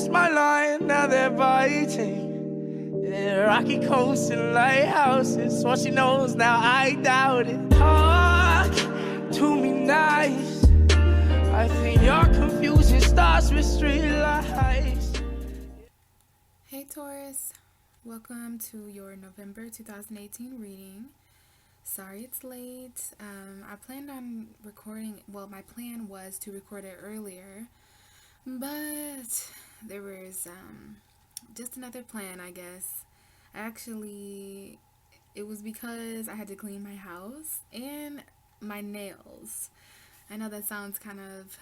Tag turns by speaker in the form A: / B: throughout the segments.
A: crossed my line, now they're biting. Yeah, rocky coasts and lighthouses. What she knows now, I doubt it. Talk to me nice. I think your confusion starts with street lights.
B: Hey Taurus, welcome to your November 2018 reading. Sorry it's late. I planned on recording, well, my plan was to record it earlier, but there was just another plan, I guess. Actually, it was because I had to clean my house and my nails. I know that sounds kind of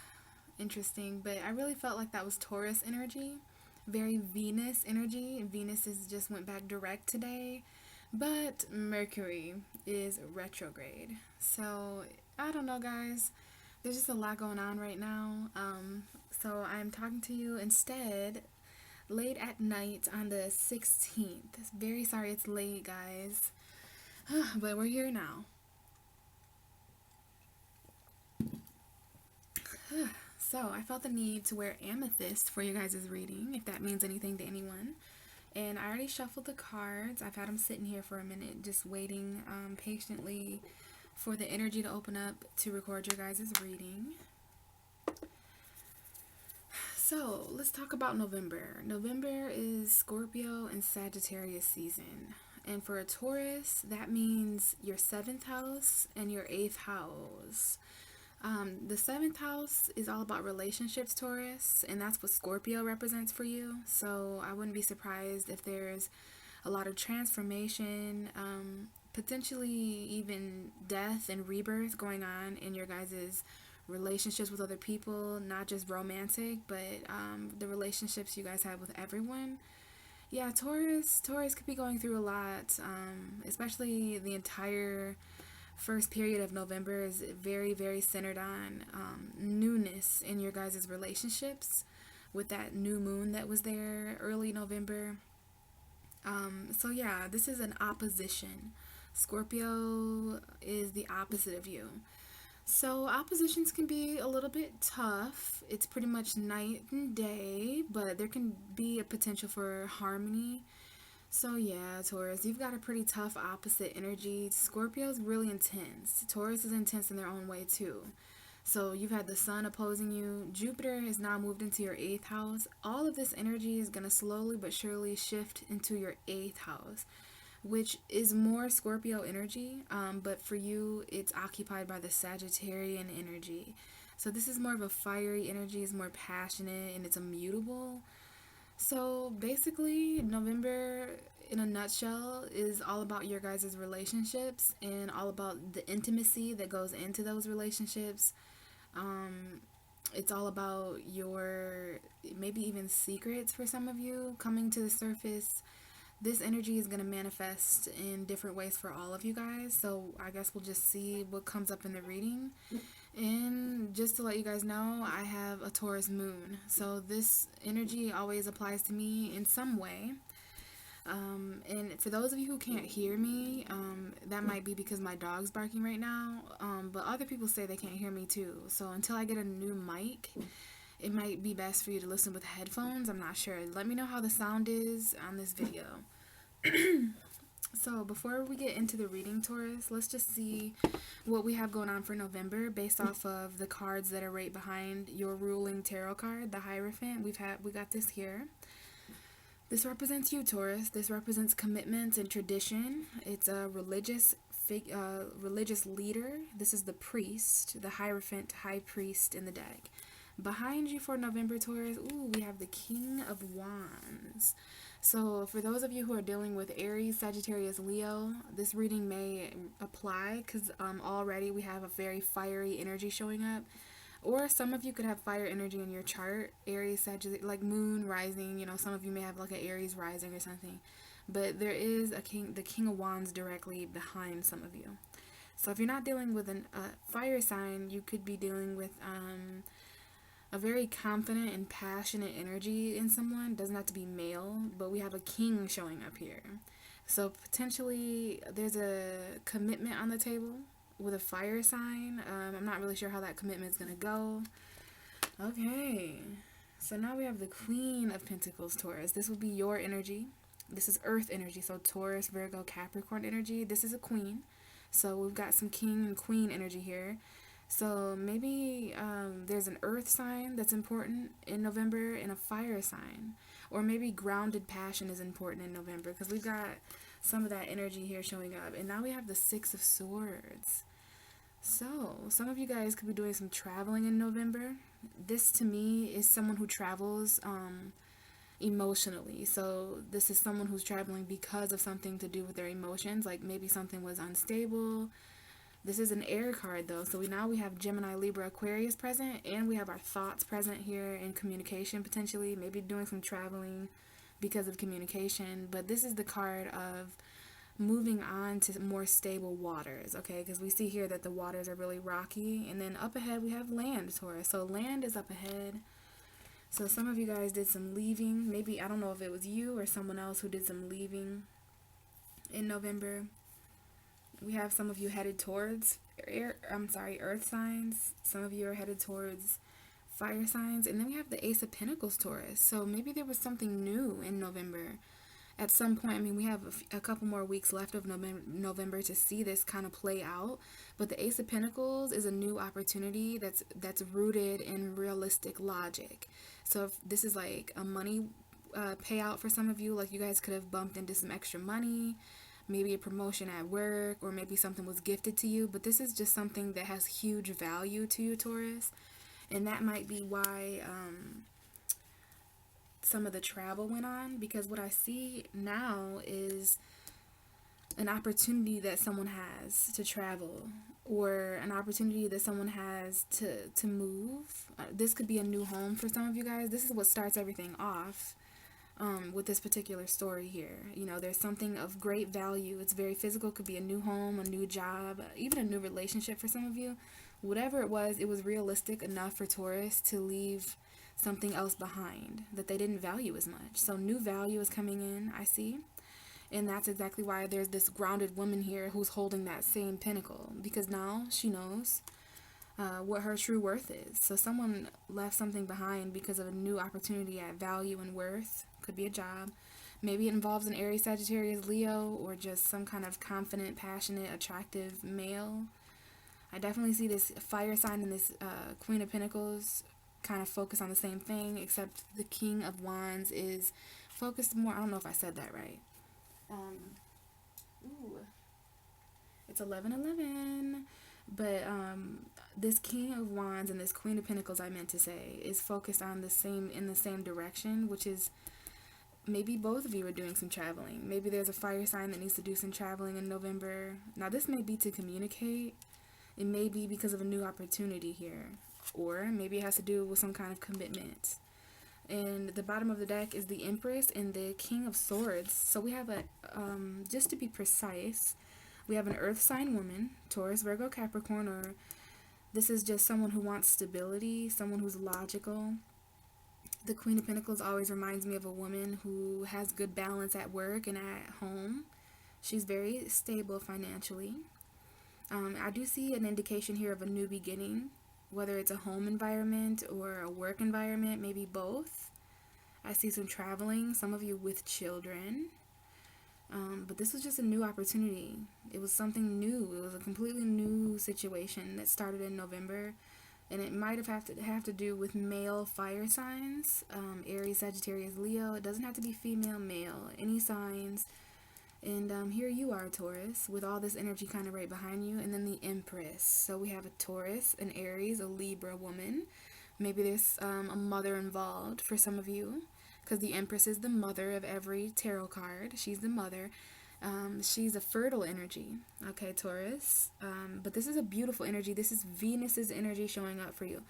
B: interesting, but I really felt like that was Taurus energy, very Venus energy. Venus just went back direct today, but Mercury is retrograde. So I don't know, guys, there's just a lot going on right now. So I'm talking to you instead late at night on the 16th. Very sorry it's late, guys, but we're here now. So I felt the need to wear amethyst for you guys' reading, if that means anything to anyone. And I already shuffled the cards. I've had them sitting here for a minute, just waiting patiently for the energy to open up to record your guys' reading. So let's talk about November. November is Scorpio and Sagittarius season. And for a Taurus, that means your 7th house and your 8th house. The 7th house is all about relationships, Taurus, and that's what Scorpio represents for you. So I wouldn't be surprised if there's a lot of transformation, potentially even death and rebirth going on in your guys' relationships with other people, not just romantic, but the relationships you guys have with everyone. Yeah, Taurus could be going through a lot, especially the entire first period of November is very, very centered on newness in your guys' relationships with that new moon that was there early November. So yeah, this is an opposition. Scorpio is the opposite of you. So oppositions can be a little bit tough. It's pretty much night and day, but there can be a potential for harmony. So yeah, Taurus, you've got a pretty tough opposite energy. Scorpio's really intense. Taurus is intense in their own way too. So you've had the sun opposing you. Jupiter has now moved into your 8th house. All of this energy is going to slowly but surely shift into your 8th house, which is more Scorpio energy, but for you, it's occupied by the Sagittarian energy. So this is more of a fiery energy, it's more passionate, and it's immutable. So basically, November, in a nutshell, is all about your guys' relationships and all about the intimacy that goes into those relationships. It's all about your, maybe even secrets for some of you coming to the surface. This energy is going to manifest in different ways for all of you guys. So I guess we'll just see what comes up in the reading. And just to let you guys know, I have a Taurus moon. So this energy always applies to me in some way. And for those of you who can't hear me, that might be because my dog's barking right now. But other people say they can't hear me too. So until I get a new mic, it might be best for you to listen with headphones. I'm not sure. Let me know how the sound is on this video. So before we get into the reading, Taurus, let's just see what we have going on for November based off of the cards that are right behind your ruling tarot card, the Hierophant. We got this here. This represents you, Taurus. This represents commitments and tradition. It's a religious leader. This is the priest, the Hierophant, high priest in the deck. Behind you for November, Taurus, we have the King of Wands. So for those of you who are dealing with Aries, Sagittarius, Leo, this reading may apply because already we have a very fiery energy showing up. Or some of you could have fire energy in your chart, Aries, Sagittarius, like moon rising. Some of you may have like an Aries rising or something. But there is the King of Wands directly behind some of you. So if you're not dealing with a fire sign, you could be dealing with a very confident and passionate energy in someone. Doesn't have to be male, but we have a king showing up here. So potentially there's a commitment on the table with a fire sign. I'm not really sure how that commitment is going to go. Okay. So now we have the Queen of Pentacles, Taurus. This will be your energy. This is Earth energy. So Taurus, Virgo, Capricorn energy. This is a queen. So we've got some king and queen energy here. So maybe there's an earth sign that's important in November and a fire sign. Or maybe grounded passion is important in November, because we've got some of that energy here showing up. And now we have the Six of Swords. So some of you guys could be doing some traveling in November. This to me is someone who travels emotionally. So this is someone who's traveling because of something to do with their emotions, like maybe something was unstable. This is an air card though, so now we have Gemini, Libra, Aquarius present, and we have our thoughts present here in communication potentially, maybe doing some traveling because of communication. But this is the card of moving on to more stable waters, okay? Because we see here that the waters are really rocky, and then up ahead we have land, Taurus. So land is up ahead. So some of you guys did some leaving. Maybe, I don't know if it was you or someone else who did some leaving in November. We have some of you headed towards earth signs. Some of you are headed towards fire signs. And then we have the Ace of Pentacles, Taurus. So maybe there was something new in November. At some point, I mean, we have a couple more weeks left of November to see this kind of play out. But the Ace of Pentacles is a new opportunity that's rooted in realistic logic. So if this is like a money payout for some of you, like you guys could have bumped into some extra money, maybe a promotion at work, or maybe something was gifted to you. But this is just something that has huge value to you, Taurus. And that might be why some of the travel went on, because what I see now is an opportunity that someone has to travel, or an opportunity that someone has to move. This could be a new home for some of you guys. This is what starts everything off with this particular story here. You know, there's something of great value. It's very physical. It could be a new home, a new job, even a new relationship for some of you. Whatever it was realistic enough for Taurus to leave something else behind that they didn't value as much. So new value is coming in, I see. And that's exactly why there's this grounded woman here who's holding that same pinnacle, because now she knows what her true worth is. So someone left something behind because of a new opportunity at value and worth. Could be a job. Maybe it involves an Aries, Sagittarius, Leo, or just some kind of confident, passionate, attractive male. I definitely see this fire sign and this Queen of Pentacles kind of focus on the same thing, except the King of Wands is focused more, I don't know if I said that right. It's 11:11, but this King of Wands and this Queen of Pentacles, I meant to say, is focused on in the same direction, which is maybe both of you are doing some traveling. Maybe there's a fire sign that needs to do some traveling in November. Now this may be to communicate. It may be because of a new opportunity here, or maybe it has to do with some kind of commitment. And the bottom of the deck is the Empress and the King of Swords. So we have just to be precise, we have an earth sign woman, Taurus, Virgo, Capricorn, or this is just someone who wants stability, someone who's logical. The Queen of Pentacles always reminds me of a woman who has good balance at work and at home. She's very stable financially. I do see an indication here of a new beginning, whether it's a home environment or a work environment, maybe both. I see some traveling, some of you with children. But this was just a new opportunity. It was something new. It was a completely new situation that started in November. And it might have to do with male fire signs, Aries, Sagittarius, Leo. It doesn't have to be female, male, any signs. And here you are, Taurus, with all this energy kind of right behind you. And then the Empress. So we have a Taurus, an Aries, a Libra woman. Maybe there's a mother involved for some of you, because the Empress is the mother of every tarot card. She's the mother. She's a fertile energy. Okay, Taurus. But this is a beautiful energy. This is Venus's energy showing up for you.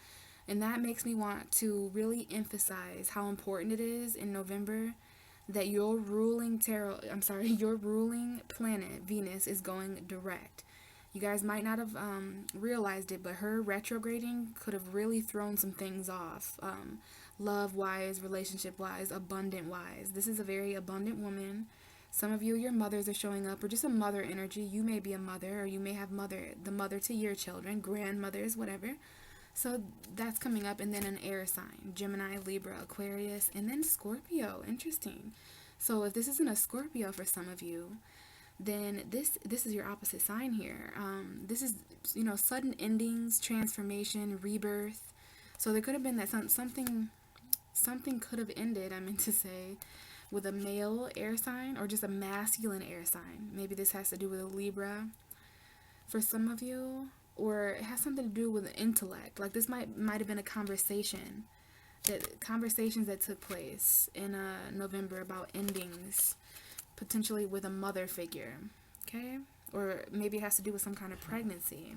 B: And that makes me want to really emphasize how important it is in November that your ruling planet, Venus, is going direct. You guys might not have realized it, but her retrograding could have really thrown some things off. Love-wise, relationship-wise, abundant-wise. This is a very abundant woman. Some of you, your mothers are showing up, or just a mother energy. You may be a mother, or you may have the mother to your children, grandmothers, whatever. So that's coming up, and then an air sign, Gemini, Libra, Aquarius, and then Scorpio. Interesting. So if this isn't a Scorpio for some of you, then this is your opposite sign here. This is, you know, sudden endings, transformation, rebirth. So there could have been that something could have ended, I meant to say, with a male air sign or just a masculine air sign. Maybe this has to do with a Libra for some of you, or it has something to do with the intellect. Like this might have been a conversations that took place in November about endings, potentially with a mother figure, okay? Or maybe it has to do with some kind of pregnancy.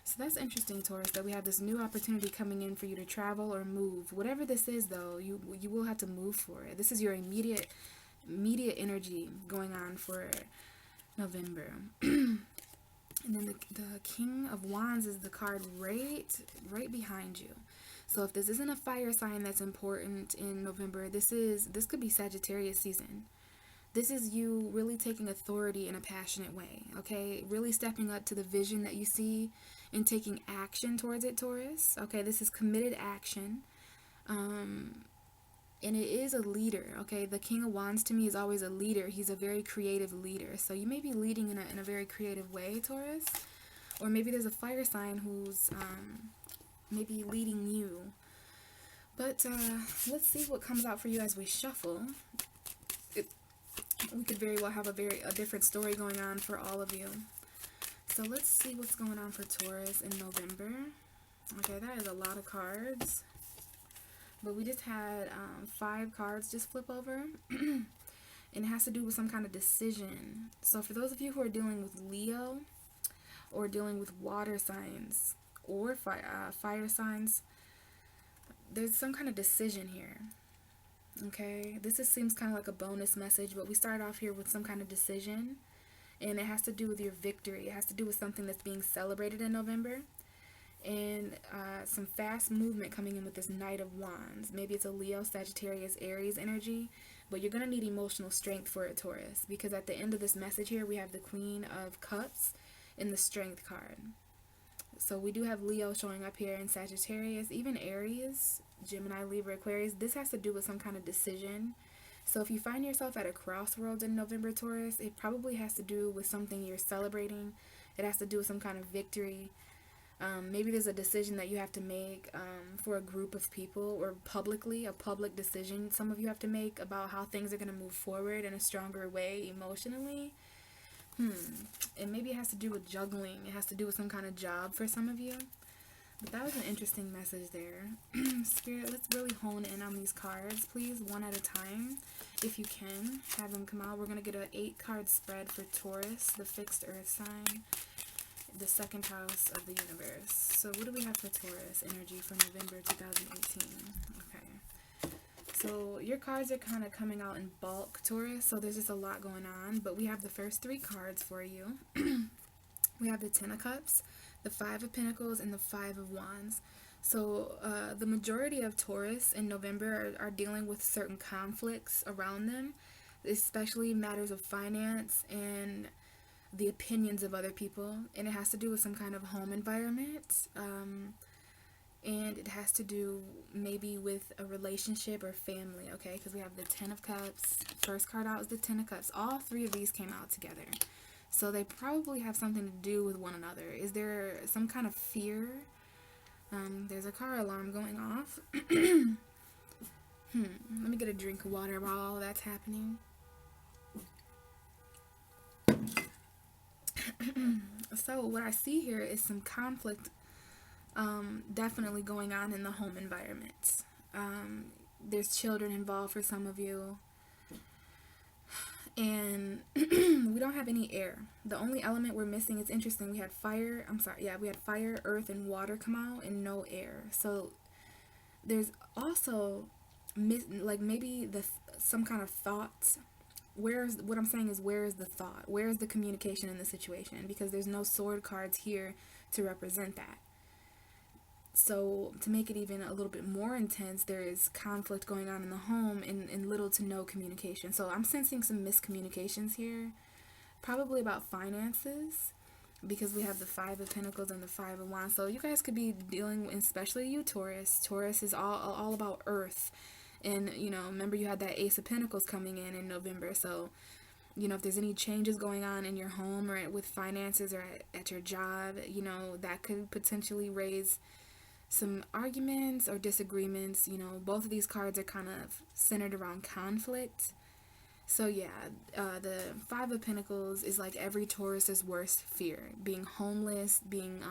B: So that's interesting, Taurus, that we have this new opportunity coming in for you to travel or move. Whatever this is, though, you will have to move for it. This is your immediate energy going on for November. And then the King of Wands is the card right behind you. So if this isn't a fire sign that's important in November, this could be Sagittarius season. This is you really taking authority in a passionate way, okay? Really stepping up to the vision that you see and taking action towards it, Taurus. Okay, this is committed action. And it is a leader, okay? The King of Wands to me is always a leader. He's a very creative leader. So you may be leading in a very creative way, Taurus. Or maybe there's a fire sign who's maybe leading you. But let's see what comes out for you as we shuffle. We could very well have a different story going on for all of you. So let's see what's going on for Taurus in November. Okay, that is a lot of cards. But we just had 5 cards just flip over. And it has to do with some kind of decision. So for those of you who are dealing with Leo, or dealing with water signs, or fire signs, there's some kind of decision here. Okay, this seems kind of like a bonus message, but we start off here with some kind of decision, and it has to do with your victory. It has to do with something that's being celebrated in November, and some fast movement coming in with this Knight of Wands. Maybe it's a Leo, Sagittarius, Aries energy, but you're going to need emotional strength for it, Taurus, because at the end of this message here, we have the Queen of Cups in the Strength card. So we do have Leo showing up here in Sagittarius, even Aries, Gemini, Libra, Aquarius. This has to do with some kind of decision. So if you find yourself at a crossroads in November, Taurus, it probably has to do with something you're celebrating. It has to do with some kind of victory. Maybe there's a decision that you have to make for a group of people, or publicly, a public decision some of you have to make about how things are going to move forward in a stronger way emotionally. And maybe it has to do with juggling. It has to do with some kind of job for some of you. But that was an interesting message there. Spirit, let's really hone in on these cards, please, one at a time. If you can, have them come out. We're going to get an 8-card spread for Taurus, the fixed earth sign, the second house of the universe. So what do we have for Taurus energy for November 2018? Okay. So your cards are kind of coming out in bulk, Taurus, so there's just a lot going on. But we have the first 3 cards for you. We have the 10 of Cups, the 5 of Pentacles, and the 5 of Wands. So the majority of Taurus in November are dealing with certain conflicts around them, especially matters of finance and the opinions of other people. And it has to do with some kind of home environment. And it has to do maybe with a relationship or family, okay? Because we have the 10 of Cups. First card out is the 10 of Cups. All 3 of these came out together. So they probably have something to do with one another. Is there some kind of fear? There's a car alarm going off. Let me get a drink of water while all that's happening. So what I see here is some conflict definitely going on in the home environment. There's children involved for some of you. And we don't have any air. The only element we're missing, it's interesting, we had fire, we had fire, earth, and water come out, and no air. So there's also maybe some kind of thoughts. What I'm saying is, where is the thought? Where is the communication in the situation? Because there's no sword cards here to represent that. So to make it even a little bit more intense, there is conflict going on in the home and little to no communication. So I'm sensing some miscommunications here, probably about finances. because we have the Five of Pentacles and the Five of Wands. So you guys could be dealing, especially you Taurus. Taurus is all about earth. And, you know, remember you had that Ace of Pentacles coming in November. So, you know, if there's any changes going on in your home or with finances or at your job, you know, that could potentially raise some arguments or disagreements. You know, both of these cards are kind of centered around conflict. So yeah, the Five of Pentacles is like every Taurus's worst fear: being homeless, being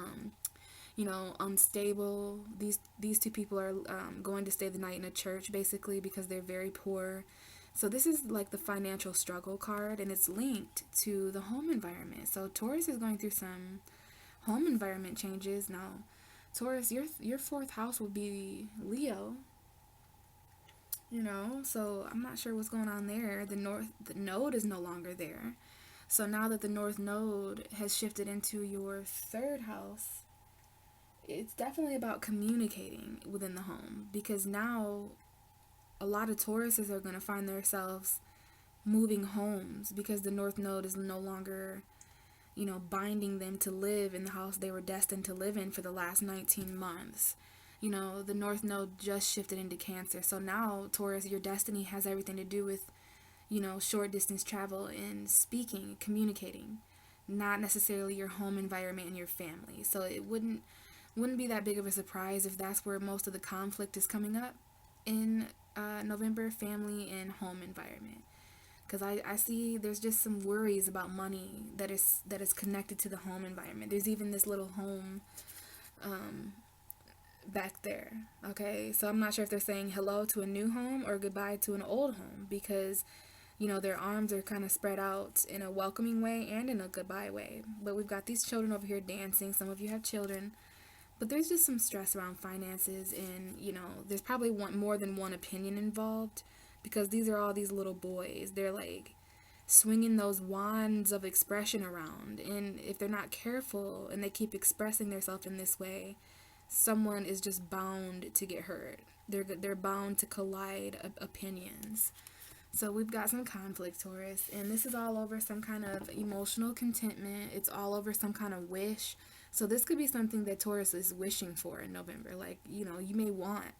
B: you know, unstable. These two people are going to stay the night in a church basically because they're very poor. So this is like the financial struggle card, and it's linked to the home environment. So Taurus is going through some home environment changes now. Taurus, your fourth house will be Leo. You know, so I'm not sure what's going on there. The node is no longer there. So now that the north node has shifted into your third house, it's definitely about communicating within the home, because now a lot of Tauruses are going to find themselves moving homes because the north node is no longer, you know, binding them to live in the house they were destined to live in for the last 19 months. You know, the north node just shifted into Cancer. So now, Taurus, your destiny has everything to do with, you know, short distance travel and speaking, communicating, not necessarily your home environment and your family. So it wouldn't be that big of a surprise if that's where most of the conflict is coming up in November: family and home environment. Because I see there's just some worries about money that is connected to the home environment. There's even this little home back there. Okay, so I'm not sure if they're saying hello to a new home or goodbye to an old home, because, you know, their arms are kind of spread out in a welcoming way and in a goodbye way. But we've got these children over here dancing. Some of you have children, but there's just some stress around finances, and, you know, there's probably more than one opinion involved, because these are all these little boys. They're like swinging those wands of expression around, and if they're not careful and they keep expressing themselves in this way, someone is just bound to get hurt. They're bound to collide opinions. So we've got some conflict, Taurus, and this is all over some kind of emotional contentment. It's all over some kind of wish. So this could be something that Taurus is wishing for in November. Like, you know, you may want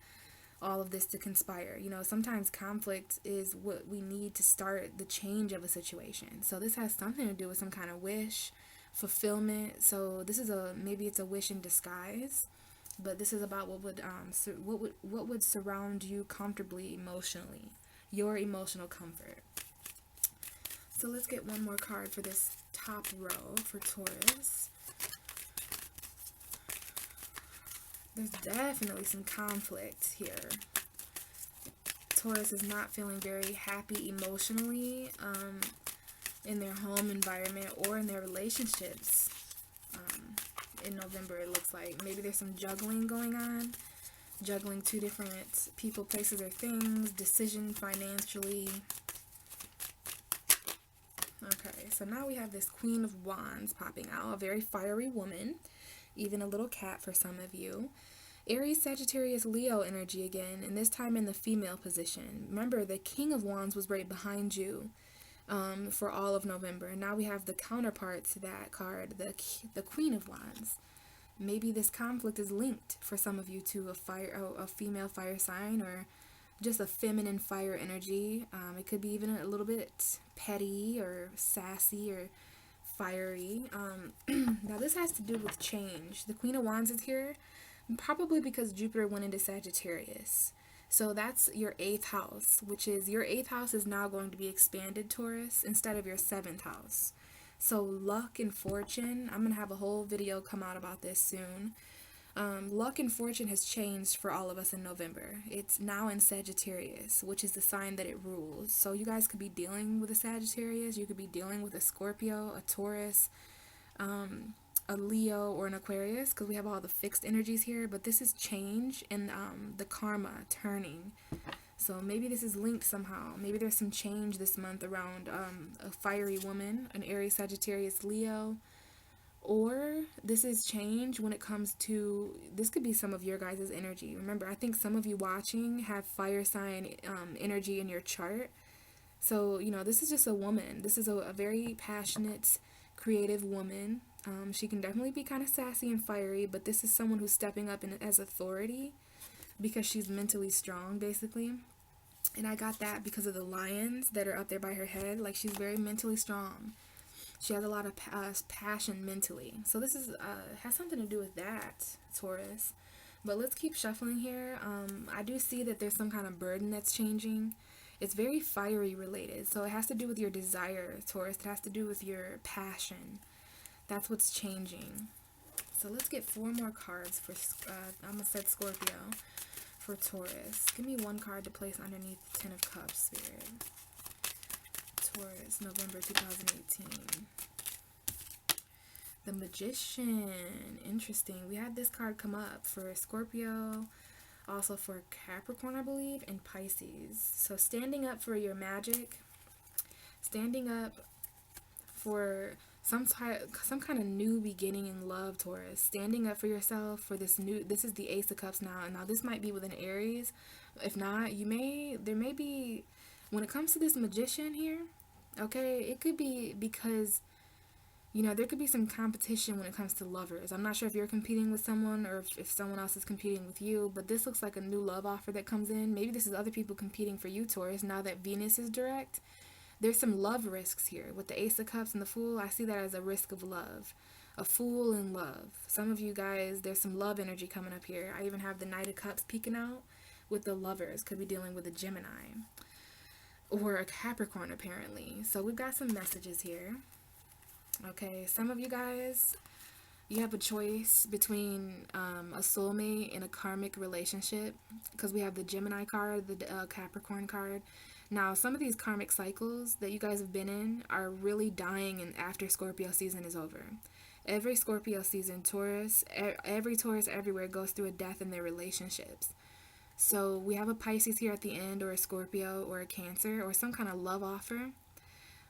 B: all of this to conspire. You know, sometimes conflict is what we need to start the change of a situation. So this has something to do with some kind of wish, fulfillment. So this is maybe it's a wish in disguise. But this is about what would surround you comfortably emotionally, your emotional comfort. So let's get one more card for this top row for Taurus. There's definitely some conflict here. Taurus is not feeling very happy emotionally in their home environment or in their relationships. In November, it looks like maybe there's some juggling going on, juggling two different people, places, or things, decision financially. Okay, so now we have this Queen of Wands popping out, a very fiery woman, even a little cat for some of you. Aries, Sagittarius, Leo energy again, and this time in the female position. Remember, the King of Wands was right behind you for all of November. And now we have the counterpart to that card, the Queen of Wands. Maybe this conflict is linked for some of you to a female fire sign, or just a feminine fire energy. It could be even a little bit petty or sassy or fiery. Now this has to do with change. The Queen of Wands is here probably because Jupiter went into Sagittarius. So that's your 8th house, which is your 8th house is now going to be expanded, Taurus, instead of your 7th house. So luck and fortune, I'm going to have a whole video come out about this soon. Luck and fortune has changed for all of us in November. It's now in Sagittarius, which is the sign that it rules. So you guys could be dealing with a Sagittarius, you could be dealing with a Scorpio, a Taurus, a Leo, or an Aquarius, because we have all the fixed energies here. But this is change and the karma turning. So maybe this is linked somehow. Maybe there's some change this month around a fiery woman, an Aries, Sagittarius, Leo. Or this is change when it comes to, this could be some of your guys' energy. Remember, I think some of you watching have fire sign energy in your chart. So, you know, this is just a woman. This is a very passionate, creative woman. She can definitely be kind of sassy and fiery, but this is someone who's stepping up as authority because she's mentally strong, basically. And I got that because of the lions that are up there by her head. Like, she's very mentally strong. She has a lot of passion mentally. So this is has something to do with that, Taurus. But let's keep shuffling here. I do see that there's some kind of burden that's changing. It's very fiery related. So it has to do with your desire, Taurus. It has to do with your passion. That's what's changing. So let's get 4 more cards for, I'm going to set Scorpio, for Taurus. Give me 1 card to place underneath the 10 of Cups, Spirit. Taurus, November 2018. The Magician. Interesting. We had this card come up for Scorpio, also for Capricorn, I believe, and Pisces. So standing up for your magic, standing up for some kind of new beginning in love, Taurus. Standing up for yourself for this is the Ace of Cups now. And now this might be with an Aries. If not, there may be, when it comes to this Magician here, okay, it could be because, you know, there could be some competition when it comes to lovers. I'm not sure if you're competing with someone or if someone else is competing with you, but this looks like a new love offer that comes in. Maybe this is other people competing for you, Taurus, now that Venus is direct. There's some love risks here. With the Ace of Cups and the Fool, I see that as a risk of love. A fool in love. Some of you guys, there's some love energy coming up here. I even have the Knight of Cups peeking out with the lovers. Could be dealing with a Gemini. Or a Capricorn, apparently. So we've got some messages here. Okay, some of you guys, you have a choice between a soulmate and a karmic relationship. Because we have the Gemini card, the Capricorn card. Now, some of these karmic cycles that you guys have been in are really dying after Scorpio season is over. Every Scorpio season, every Taurus everywhere goes through a death in their relationships. So we have a Pisces here at the end, or a Scorpio, or a Cancer, or some kind of love offer.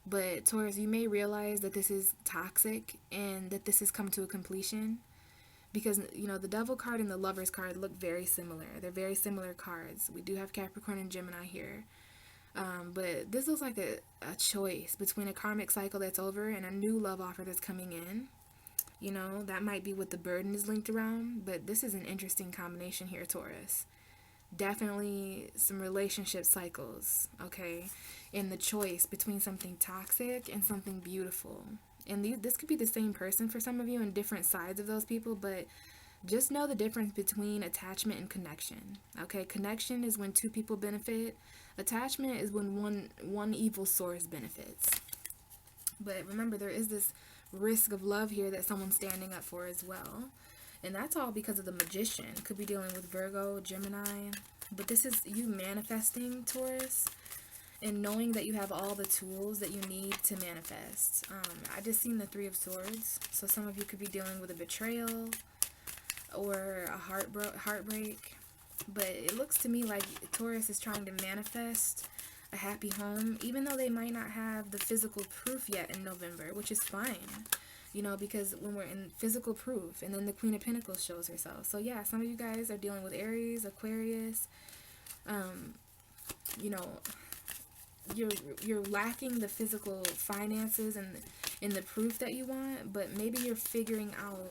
B: But Taurus, you may realize that this is toxic and that this has come to a completion. Because, you know, the Devil card and the Lovers card look very similar. They're very similar cards. We do have Capricorn and Gemini here. But this looks like a choice between a karmic cycle that's over and a new love offer that's coming in. You know, that might be what the burden is linked around, but this is an interesting combination here, Taurus. Definitely some relationship cycles, okay? And the choice between something toxic and something beautiful. And this could be the same person for some of you and different sides of those people, but just know the difference between attachment and connection, okay? Connection is when 2 people benefit. Attachment is when one evil source benefits. But remember, there is this risk of love here that someone's standing up for as well. And that's all because of the Magician. Could be dealing with Virgo, Gemini. But this is you manifesting, Taurus, and knowing that you have all the tools that you need to manifest. I just seen the 3 of Swords. So some of you could be dealing with a betrayal or a heartbreak. But it looks to me like Taurus is trying to manifest a happy home, even though they might not have the physical proof yet in November, which is fine, you know, because when we're in physical proof, and then the Queen of Pentacles shows herself. So yeah, some of you guys are dealing with Aries, Aquarius, you know, you're lacking the physical finances and in the proof that you want, but maybe you're figuring out.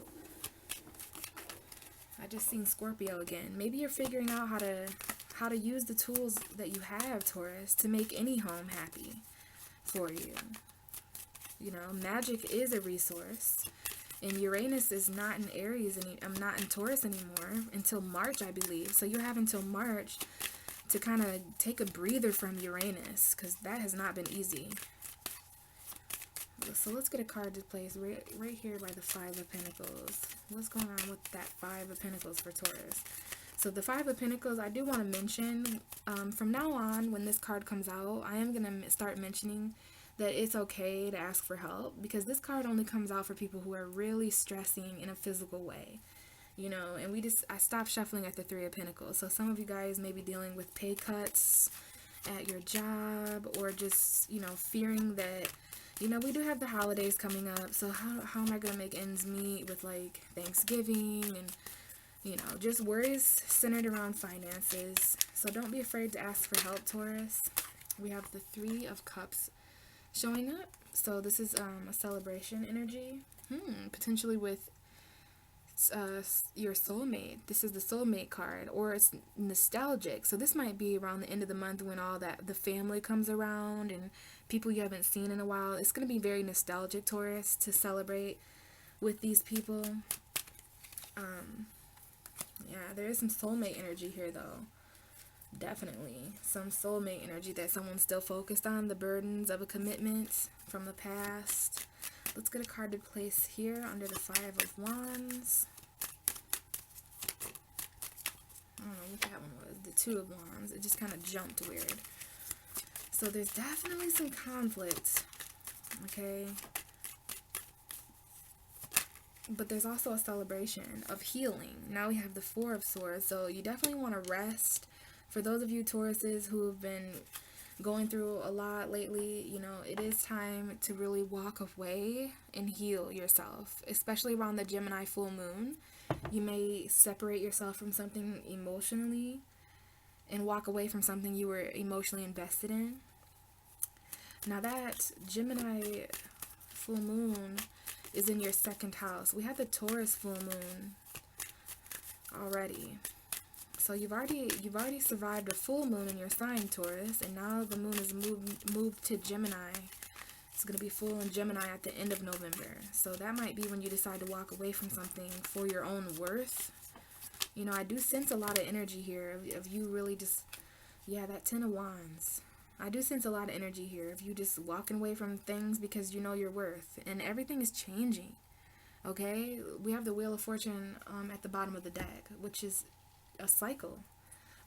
B: I just seen Scorpio again. Maybe you're figuring out how to use the tools that you have, Taurus, to make any home happy for you. You know, magic is a resource, and Uranus is not in Aries not in Taurus anymore until March, I believe. So you have until March to kind of take a breather from Uranus, because that has not been easy. So let's get a card to place right here by the 5 of Pentacles. What's going on with that 5 of Pentacles for Taurus? So the 5 of Pentacles, I do want to mention, from now on, when this card comes out, I am going to start mentioning that it's okay to ask for help, because this card only comes out for people who are really stressing in a physical way. You know, and I stopped shuffling at the 3 of Pentacles. So some of you guys may be dealing with pay cuts at your job, or just, you know, fearing that, you know, we do have the holidays coming up, so how am I going to make ends meet with, like, Thanksgiving and, you know, just worries centered around finances. So don't be afraid to ask for help, Taurus. We have the 3 of Cups showing up So this is a celebration energy, potentially with your soulmate. This is the soulmate card, or it's nostalgic. So this might be around the end of the month when all that the family comes around and people you haven't seen in a while. It's going to be very nostalgic, Taurus, to celebrate with these people. Yeah, there is some soulmate energy here, though. Definitely some soulmate energy that someone's still focused on, the burdens of a commitment from the past. Let's get a card to place here under the Five of Wands. I don't know what that one was. The Two of Wands. It just kind of jumped weird. So there's definitely some conflict. Okay. But there's also a celebration of healing. Now we have the Four of Swords. So you definitely want to rest. For those of you Tauruses who have been going through a lot lately, you know, it is time to really walk away and heal yourself, especially around the Gemini full moon. You may separate yourself from something emotionally and walk away from something you were emotionally invested in. Now that Gemini full moon is in your second house. We have the Taurus full moon already. So you've already survived a full moon in your sign, Taurus, and now the moon is moved to Gemini. It's going to be full in Gemini at the end of November. So that might be when you decide to walk away from something for your own worth. You know, I do sense a lot of energy here of you really just, yeah, that Ten of Wands. I do sense a lot of energy here of you just walking away from things because you know your worth. And everything is changing, okay? We have the Wheel of Fortune at the bottom of the deck, which is a cycle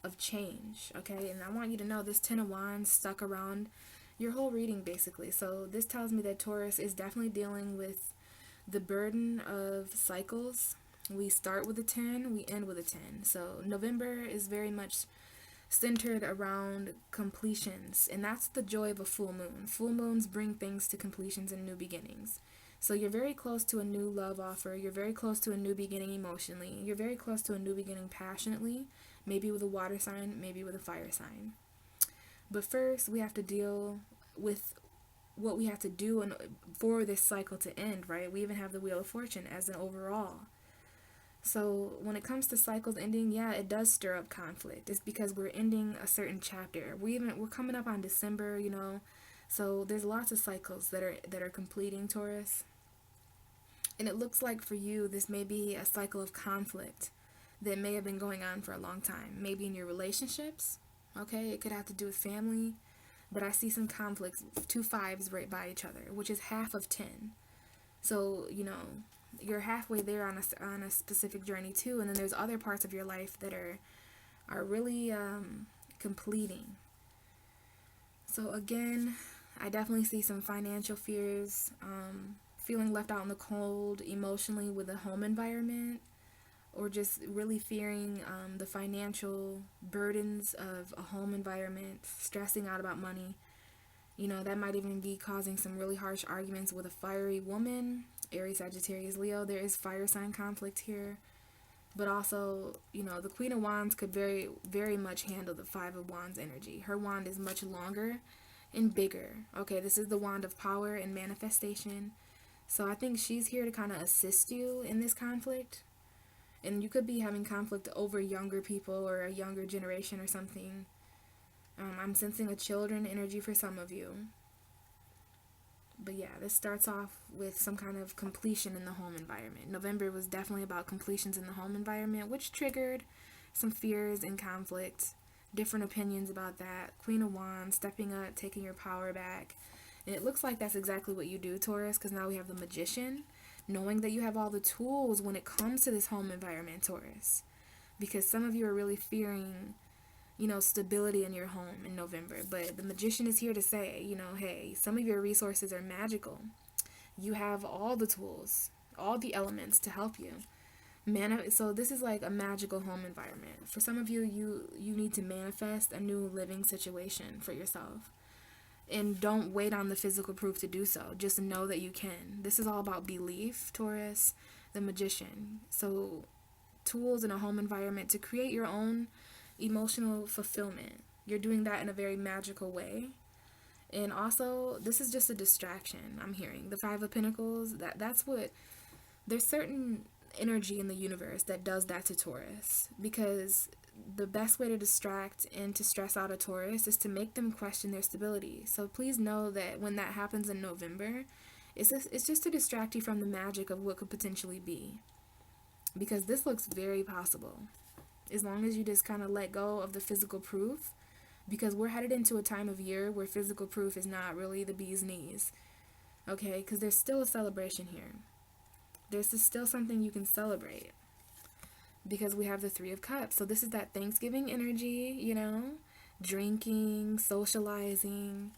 B: of change, okay? And I want you to know this Ten of Wands stuck around your whole reading, basically. So this tells me that Taurus is definitely dealing with the burden of cycles. We start with a 10, we end with a 10. So November is very much centered around completions, and that's the joy of a full moon. Full moons bring things to completions and new beginnings. So you're very close to a new love offer. You're very close to a new beginning emotionally. You're very close to a new beginning passionately, maybe with a water sign, maybe with a fire sign. But first, we have to deal with what we have to do for this cycle to end, right? We even have the Wheel of Fortune as an overall. So when it comes to cycles ending, yeah, it does stir up conflict. It's because we're ending a certain chapter. We're coming up on December, you know. So there's lots of cycles that are completing, Taurus. And it looks like for you, this may be a cycle of conflict that may have been going on for a long time. Maybe in your relationships, okay? It could have to do with family. But I see some conflicts, 2 5s right by each other, which is half of 10. So, you know, you're halfway there on a specific journey too, and then there's other parts of your life that are really completing. So again, I definitely see some financial fears, feeling left out in the cold emotionally with a home environment, or just really fearing the financial burdens of a home environment, stressing out about money. You know, that might even be causing some really harsh arguments with a fiery woman, Aries, Sagittarius, Leo. There is fire sign conflict here. But also, you know, the Queen of Wands could very, very much handle the Five of Wands energy. Her wand is much longer and bigger. Okay, this is the wand of power and manifestation. So I think she's here to kind of assist you in this conflict. And you could be having conflict over younger people or a younger generation or something. I'm sensing a children energy for some of you. But yeah, this starts off with some kind of completion in the home environment. November was definitely about completions in the home environment, which triggered some fears and conflict, different opinions about that. Queen of Wands, stepping up, taking your power back. And it looks like that's exactly what you do, Taurus, because now we have the Magician, knowing that you have all the tools when it comes to this home environment, Taurus. Because some of you are really fearing, you know, stability in your home in November. But the Magician is here to say, you know, hey, some of your resources are magical. You have all the tools, all the elements to help you. So this is like a magical home environment. For some of you, you need to manifest a new living situation for yourself. And don't wait on the physical proof to do so. Just know that you can. This is all about belief, Taurus, the Magician. So tools in a home environment to create your own emotional fulfillment. You're doing that in a very magical way. And also, this is just a distraction, I'm hearing. The Five of Pentacles, that's what, there's certain energy in the universe that does that to Taurus. Because the best way to distract and to stress out a Taurus is to make them question their stability. So please know that when that happens in November, it's just to distract you from the magic of what could potentially be. Because this looks very possible. As long as you just kind of let go of the physical proof, because we're headed into a time of year where physical proof is not really the bee's knees. Okay, because there's still a celebration here. There's still something you can celebrate. Because we have the Three of Cups. So this is that Thanksgiving energy, you know, drinking, socializing.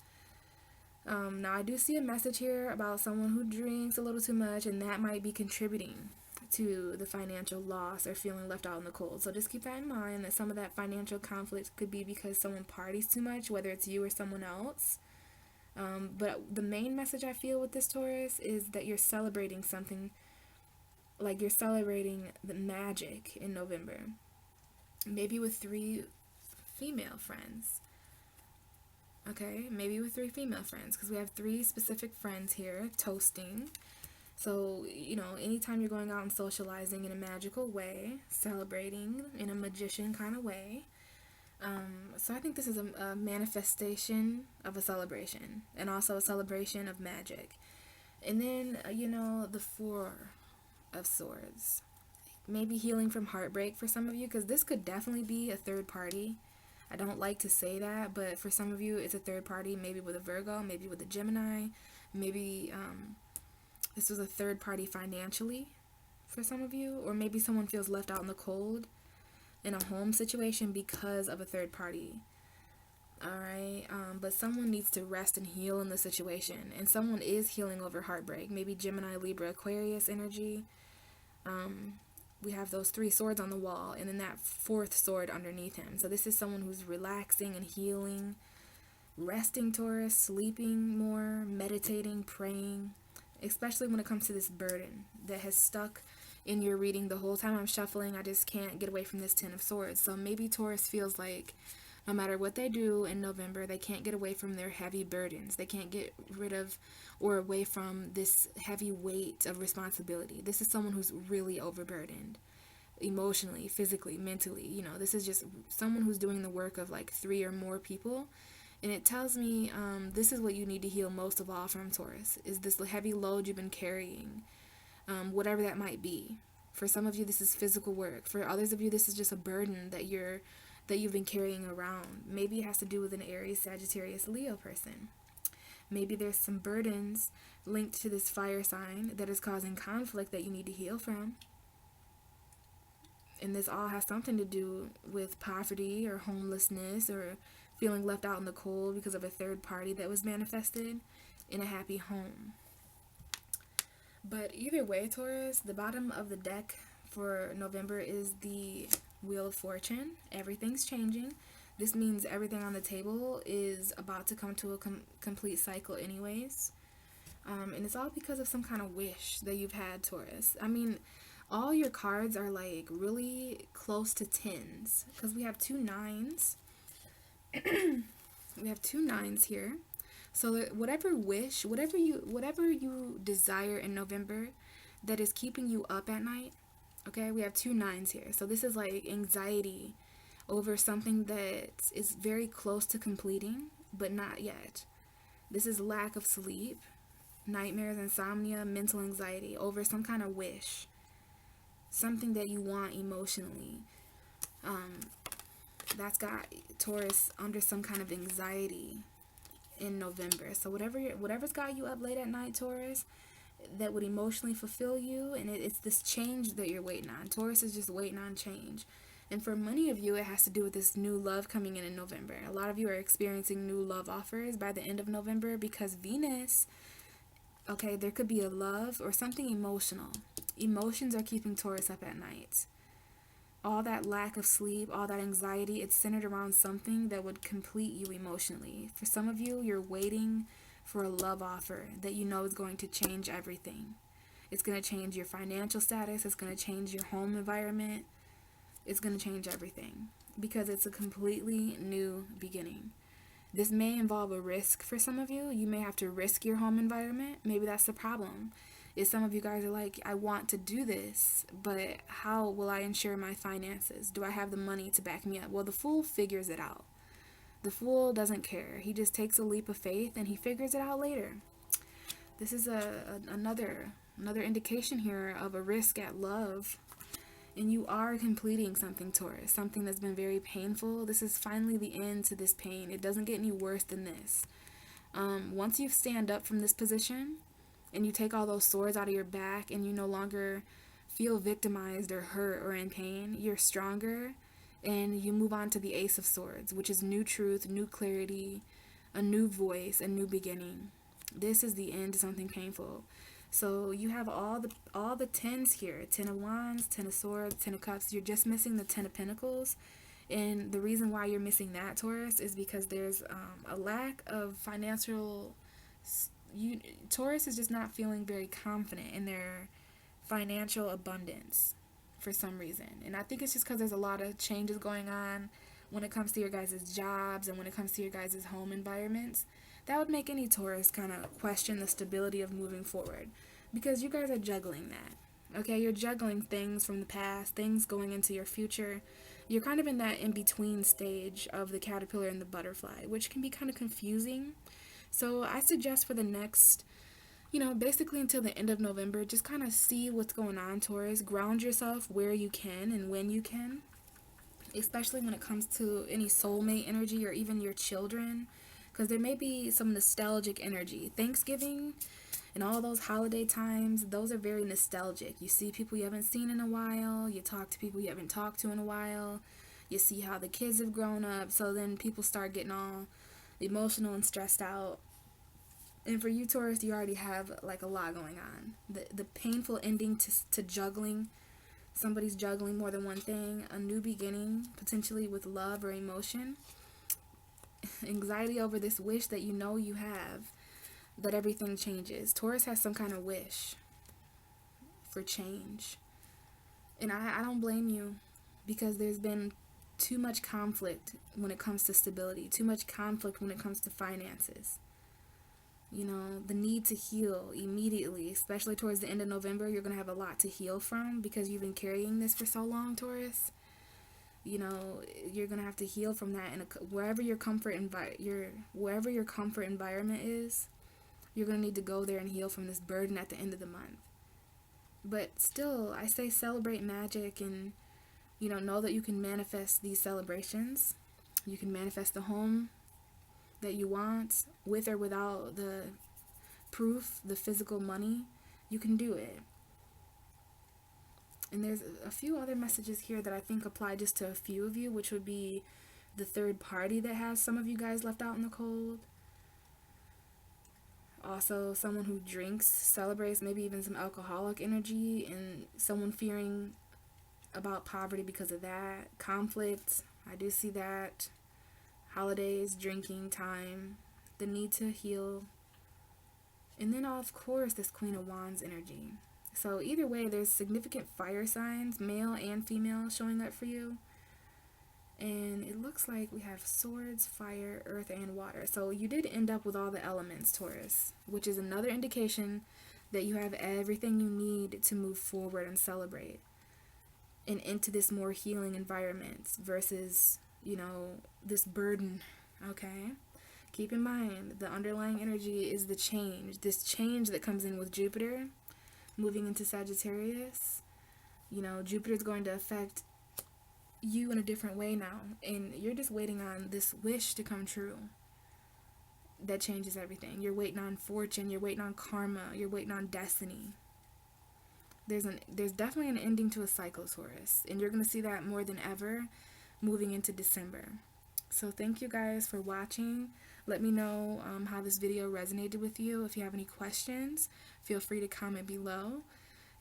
B: Now I do see a message here about someone who drinks a little too much, and that might be contributing to the financial loss or feeling left out in the cold. So just keep that in mind, that some of that financial conflict could be because someone parties too much, whether it's you or someone else. But the main message I feel with this Taurus is that you're celebrating something, like you're celebrating the magic in November. Maybe with 3 female friends. Okay, maybe with 3 female friends, because we have 3 specific friends here toasting. So, you know, anytime you're going out and socializing in a magical way, celebrating in a magician kind of way. So I think this is a manifestation of a celebration, and also a celebration of magic. And then, you know, the Four of Swords. Maybe healing from heartbreak for some of you, because this could definitely be a third party. I don't like to say that, but for some of you, it's a third party, maybe with a Virgo, maybe with a Gemini, maybe this was a third party financially for some of you, or maybe someone feels left out in the cold in a home situation because of a third party. Alright, but someone needs to rest and heal in the situation, and someone is healing over heartbreak. Maybe Gemini, Libra, Aquarius energy. We have those 3 swords on the wall, and then that 4th sword underneath him. So this is someone who's relaxing and healing, resting, Taurus, sleeping more, meditating, praying, especially when it comes to this burden that has stuck in your reading the whole time I'm shuffling. I just can't get away from this 10 of Swords. So maybe Taurus feels like no matter what they do in November, they can't get away from their heavy burdens. They can't get rid of or away from this heavy weight of responsibility. This is someone who's really overburdened emotionally, physically, mentally. You know, this is just someone who's doing the work of like 3 or more people. And it tells me this is what you need to heal most of all from Taurus, is this heavy load you've been carrying, whatever that might be. For some of you, this is physical work. For others of you, this is just a burden that you've been carrying around. Maybe it has to do with an Aries, Sagittarius, Leo person. Maybe there's some burdens linked to this fire sign that is causing conflict that you need to heal from. And this all has something to do with poverty or homelessness or feeling left out in the cold because of a third party that was manifested in a happy home. But either way, Taurus, the bottom of the deck for November is the Wheel of Fortune. Everything's changing. This means everything on the table is about to come to a complete cycle anyways. And it's all because of some kind of wish that you've had, Taurus. I mean, all your cards are like really close to 10s, because we have 2 9s. We have 2 9s here. So whatever wish, whatever you desire in November that is keeping you up at night, okay, we have 2 9s here. So this is like anxiety over something that is very close to completing, but not yet. This is lack of sleep, nightmares, insomnia, mental anxiety over some kind of wish, something that you want emotionally. That's got Taurus under some kind of anxiety in November. So whatever's got you up late at night, Taurus, that would emotionally fulfill you, and it's this change that you're waiting on. Taurus is just waiting on change. And for many of you, it has to do with this new love coming in November. A lot of you are experiencing new love offers by the end of November because Venus, okay, there could be a love or something emotional. Emotions are keeping Taurus up at night. All that lack of sleep, all that anxiety, it's centered around something that would complete you emotionally. For some of you, you're waiting for a love offer that you know is going to change everything. It's going to change your financial status. It's going to change your home environment. It's going to change everything because it's a completely new beginning. This may involve a risk for some of you. You may have to risk your home environment. Maybe that's the problem. Is some of you guys are like, I want to do this, but how will I ensure my finances? Do I have the money to back me up? Well, the Fool figures it out. The Fool doesn't care. He just takes a leap of faith and he figures it out later. This is another indication here of a risk at love. And you are completing something, Taurus, something that's been very painful. This is finally the end to this pain. It doesn't get any worse than this. Once you stand up from this position and you take all those swords out of your back and you no longer feel victimized or hurt or in pain, you're stronger, and you move on to the Ace of Swords, which is new truth, new clarity, a new voice, a new beginning. This is the end to something painful. So you have all the tens here. 10 of Wands, 10 of Swords, 10 of Cups. You're just missing the 10 of Pentacles. And the reason why you're missing that, Taurus, is because there's a lack of financial... Taurus is just not feeling very confident in their financial abundance for some reason. And I think it's just because there's a lot of changes going on when it comes to your guys' jobs and when it comes to your guys' home environments. That would make any Taurus kind of question the stability of moving forward, because you guys are juggling that. Okay, you're juggling things from the past, things going into your future. You're kind of in that in-between stage of the caterpillar and the butterfly, which can be kind of confusing. So I suggest for the next, basically until the end of November, just kind of see what's going on, Taurus. Ground yourself where you can and when you can, especially when it comes to any soulmate energy or even your children. Because there may be some nostalgic energy. Thanksgiving and all those holiday times, those are very nostalgic. You see people you haven't seen in a while. You talk to people you haven't talked to in a while. You see how the kids have grown up. So then people start getting all emotional and stressed out. And for you, Taurus, you already have like a lot going on. The painful ending to juggling. Somebody's juggling more than one thing. A new beginning, potentially with love or emotion. Anxiety over this wish that you know you have, that everything changes. Taurus has some kind of wish for change. And I don't blame you, because there's been too much conflict when it comes to stability, too much conflict when it comes to finances. The need to heal immediately, especially towards the end of November, you're going to have a lot to heal from because you've been carrying this for so long, Taurus. You're gonna have to heal from that, and wherever your comfort environment is, you're gonna need to go there and heal from this burden at the end of the month. But still, I say celebrate magic, and know that you can manifest these celebrations. You can manifest the home that you want, with or without the proof, the physical money. You can do it. And there's a few other messages here that I think apply just to a few of you, which would be the third party that has some of you guys left out in the cold. Also, someone who drinks, celebrates, maybe even some alcoholic energy, and someone fearing about poverty because of that. Conflict, I do see that. Holidays, drinking time, the need to heal. And then, of course, this Queen of Wands energy. So either way, there's significant fire signs, male and female, showing up for you. And it looks like we have swords, fire, earth, and water. So you did end up with all the elements, Taurus, which is another indication that you have everything you need to move forward and celebrate and into this more healing environment versus, this burden, okay? Keep in mind, the underlying energy is the change. This change that comes in with Jupiter moving into Sagittarius. Jupiter's going to affect you in a different way now, and you're just waiting on this wish to come true that changes everything. You're waiting on fortune, you're waiting on karma, you're waiting on destiny. There's definitely an ending to a cycle, Taurus, and you're going to see that more than ever moving into December. So thank you guys for watching. Let me know how this video resonated with you. If you have any questions, feel free to comment below.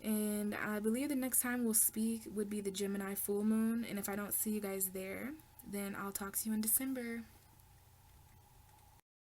B: And I believe the next time we'll speak would be the Gemini full moon. And if I don't see you guys there, then I'll talk to you in December.